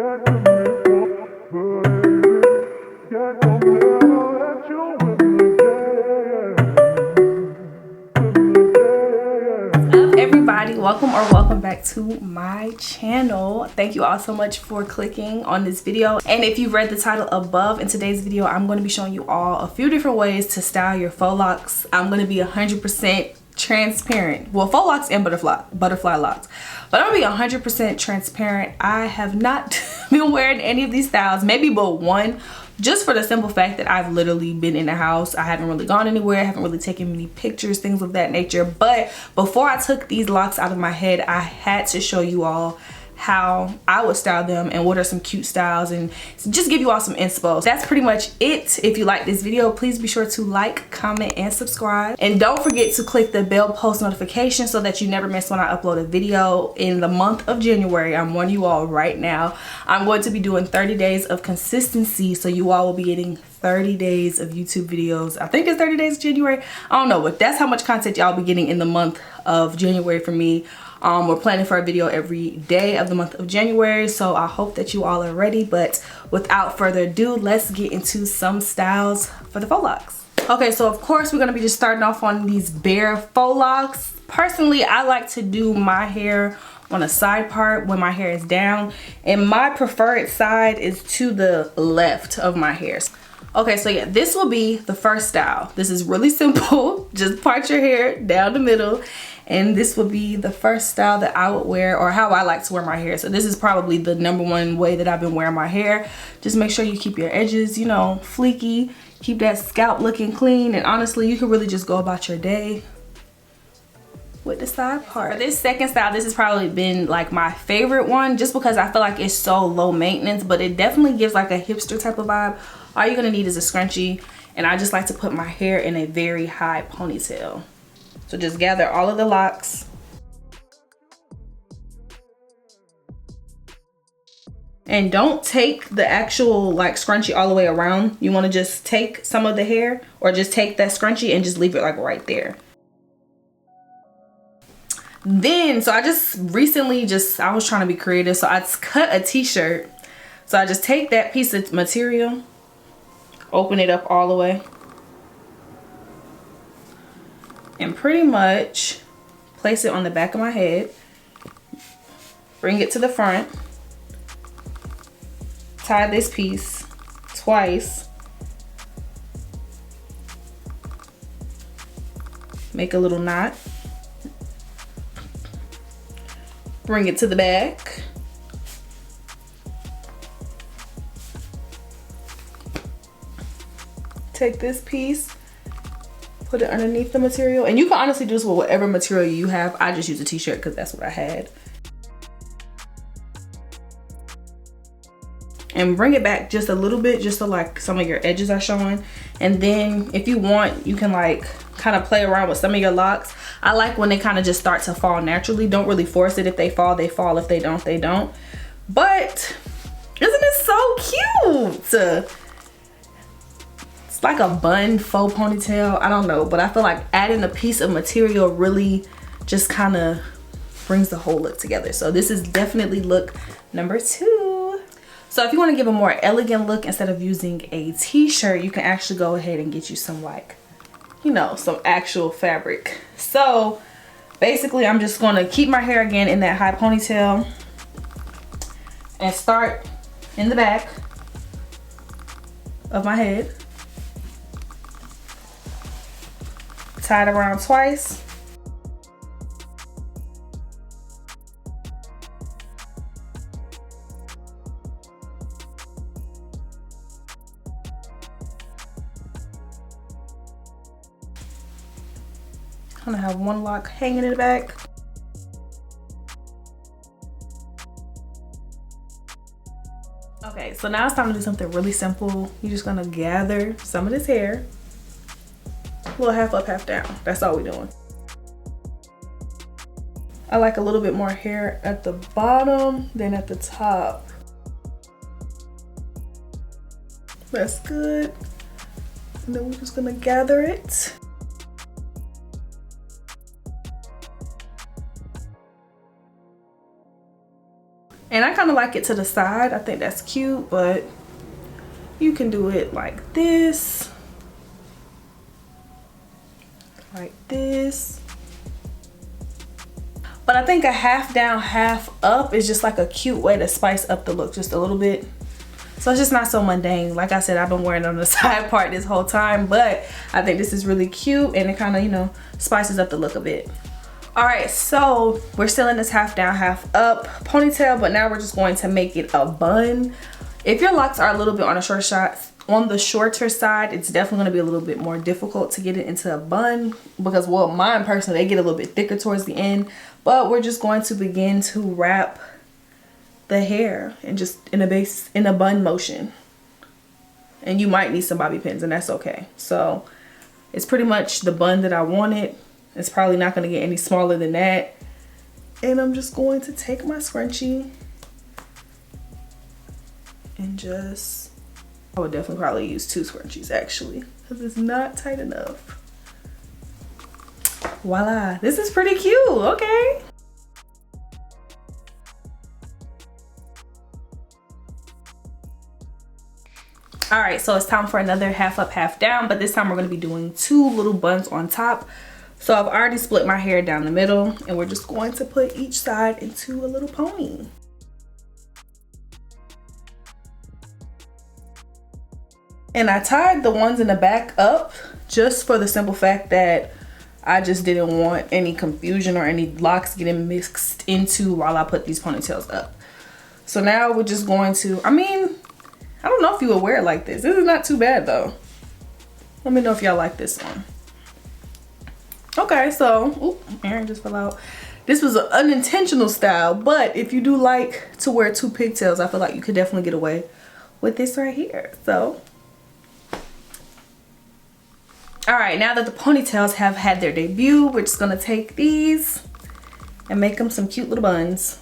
Everybody, welcome back to my channel. Thank you all so much for clicking on this video. And if you've read the title above, in today's video I'm going to be showing you all a few different ways to style your faux locks. I'm going to be 100% transparent. Well, faux locks and butterfly locks, but I'm gonna be 100% transparent. I have not been wearing any of these styles, maybe but one, just for the simple fact that I've literally been in the house. I haven't really gone anywhere, I haven't really taken many pictures, things of that nature. But before I took these locks out of my head, I had to show you all how I would style them and what are some cute styles, and just give you all some inspo. That's pretty much it. If you like this video, please be sure to like, comment, and subscribe. And don't forget to click the bell post notification so that you never miss when I upload a video. In the month of January, I'm warning you all right now, I'm going to be doing 30 days of consistency. So you all will be getting 30 days of YouTube videos. I think it's 30 days of January. I don't know, but that's how much content y'all be getting in the month of January from me. We're planning for a video every day of the month of January, so I hope that you all are ready. But without further ado, let's get into some styles for the faux locks. Okay, so of course we're gonna be just starting off on these bare faux locks. Personally, I like to do my hair on a side part when my hair is down, and my preferred side is to the left of my hair. Okay, so yeah, this will be the first style. This is really simple. Just part your hair down the middle, and this would be the first style that I would wear, or how I like to wear my hair. So this is probably the #1 way that I've been wearing my hair. Just make sure you keep your edges, you know, fleeky, keep that scalp looking clean, and honestly, you can really just go about your day with the side part. For this second style, this has probably been like my favorite one, just because I feel like it's so low maintenance, but it definitely gives like a hipster type of vibe. All you're gonna need is a scrunchie, and I just like to put my hair in a very high ponytail. So just gather all of the locks. And don't take the actual like scrunchie all the way around. You wanna just take some of the hair, or just take that scrunchie and just leave it like right there. Then, so I just recently I was trying to be creative, so I cut a t-shirt. So I just take that piece of material, open it up all the way, and pretty much place it on the back of my head, bring it to the front, tie this piece twice, make a little knot, bring it to the back, take this piece, put it underneath the material, and you can honestly do this with whatever material you have. I just use a t-shirt because that's what I had. And bring it back just a little bit, just so like some of your edges are showing. And then if you want, you can like kind of play around with some of your locks. I like when they kind of just start to fall naturally. Don't really force it. If they fall, they fall. If they don't, they don't. But isn't it so cute? It's like a bun faux ponytail. I don't know, but I feel like adding a piece of material really just kind of brings the whole look together. So this is definitely look #2. So if you want to give a more elegant look, instead of using a t-shirt, you can actually go ahead and get you some, like, you know, some actual fabric. So basically I'm just going to keep my hair again in that high ponytail and start in the back of my head, tie it around twice, kind of have one lock hanging in the back. Okay, so now it's time to do something really simple. You're just gonna gather some of this hair, a little half up, half down. That's all we're doing. I like a little bit more hair at the bottom than at the top. That's good. And then we're just gonna gather it. And I kind of like it to the side. I think that's cute, but you can do it like this. Like this. But I think a half down, half up is just like a cute way to spice up the look just a little bit. So it's just not so mundane. Like I said, I've been wearing it on the side part this whole time, but I think this is really cute and it kind of, you know, spices up the look a bit. All right, so we're still in this half down, half up ponytail, but now we're just going to make it a bun. If your locks are a little bit on the shorter side, it's definitely gonna be a little bit more difficult to get it into a bun because, well, mine personally, they get a little bit thicker towards the end, but we're just going to begin to wrap the hair and just in a bun motion. And you might need some bobby pins, and that's okay. So it's pretty much the bun that I wanted. It's probably not gonna get any smaller than that. And I'm just going to take my scrunchie and just, I would definitely probably use 2 scrunchies actually, because it's not tight enough. Voila, this is pretty cute, okay. All right, so it's time for another half up, half down, but this time we're gonna be doing 2 little buns on top. So I've already split my hair down the middle and we're just going to put each side into a little pony. And I tied the ones in the back up just for the simple fact that I just didn't want any confusion or any locks getting mixed into while I put these ponytails up. So now we're just going to, I mean, I don't know if you would wear it like this. This is not too bad though. Let me know if y'all like this one. Okay, so, oop, Aaron just fell out. This was an unintentional style, but if you do like to wear 2 pigtails, I feel like you could definitely get away with this right here. So, all right, now that the ponytails have had their debut, we're just gonna take these and make them some cute little buns.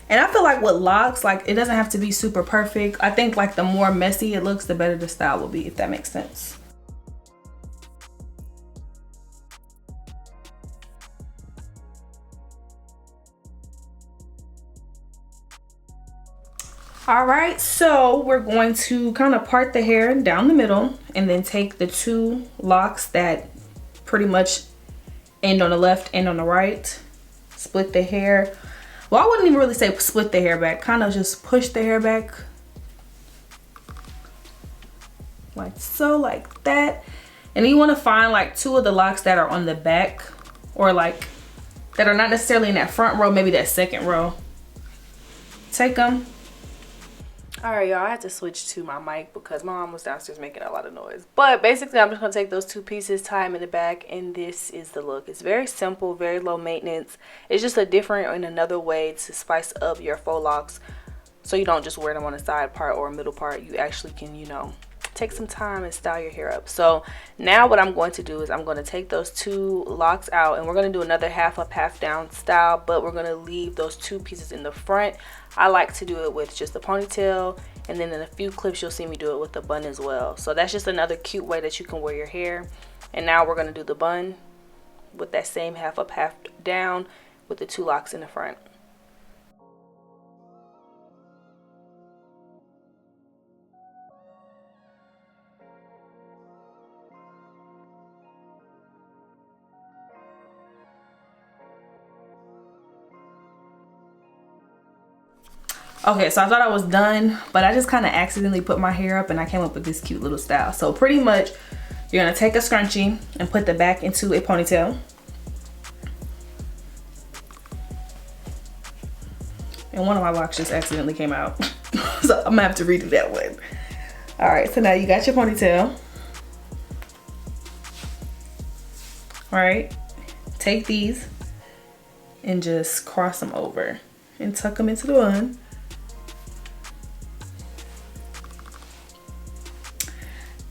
And I feel like with locks, like it doesn't have to be super perfect. I think like the more messy it looks, the better the style will be, if that makes sense. All right, so we're going to kind of part the hair down the middle and then take the 2 locks that pretty much end on the left and on the right, split the hair. Well, I wouldn't even really say split the hair back, kind of just push the hair back like so, like that. And you want to find like 2 of the locks that are on the back, or like that are not necessarily in that front row, maybe that second row. Take them. All right, y'all, I had to switch to my mic because my mom was downstairs making a lot of noise. But basically, I'm just gonna take those 2 pieces, tie them in the back, and this is the look. It's very simple, very low maintenance. It's just a different and another way to spice up your faux locks, so you don't just wear them on the side part or middle part. You actually can, you know, take some time and style your hair up. So now what I'm going to do is I'm going to take those 2 locks out, and we're going to do another half up, half down style, but we're going to leave those 2 pieces in the front. I like to do it with just the ponytail, and then in a few clips you'll see me do it with the bun as well. So that's just another cute way that you can wear your hair. And now we're going to do the bun with that same half up, half down with the 2 locks in the front. Okay, so I thought I was done, but I just kind of accidentally put my hair up and I came up with this cute little style. So pretty much, you're gonna take a scrunchie and put the back into a ponytail. And one of my locks just accidentally came out. So I'm gonna have to redo that one. All right, so now you got your ponytail. All right, take these and just cross them over and tuck them into the bun.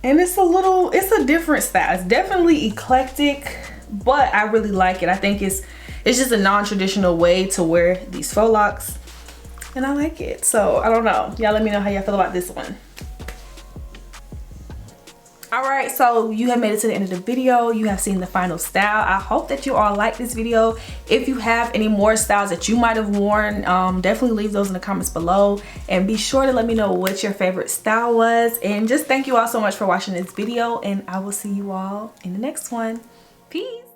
And it's a different style. It's definitely eclectic, but I really like it. I think it's just a non-traditional way to wear these faux locks, and I like it. So I don't know, y'all let me know how y'all feel about this one. All right, so you have made it to the end of the video. You have seen the final style. I hope that you all like this video. If you have any more styles that you might have worn, definitely leave those in the comments below, and be sure to let me know what your favorite style was. And just thank you all so much for watching this video, and I will see you all in the next one. Peace.